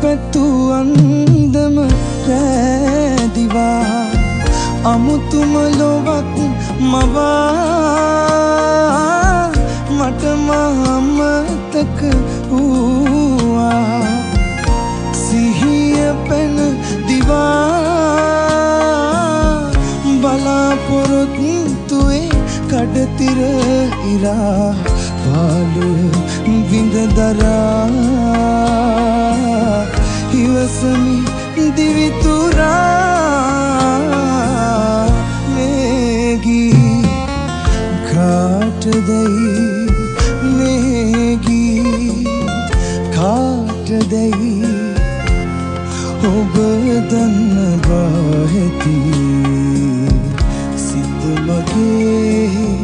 පැතු අන්දම රැදිවා අමුතුම ලොවක් මවා මට මහමතක වූවා සිහිය පැන දිවා බලාපොරොත්තුවේ කඩතිර ඉරා පාළු විඳ දරා ඉවසමි දිවිතුරා මේගී කාටදැයි මේගී කාටදැයි ඔබ දන්න බාහෙති සිත මගේ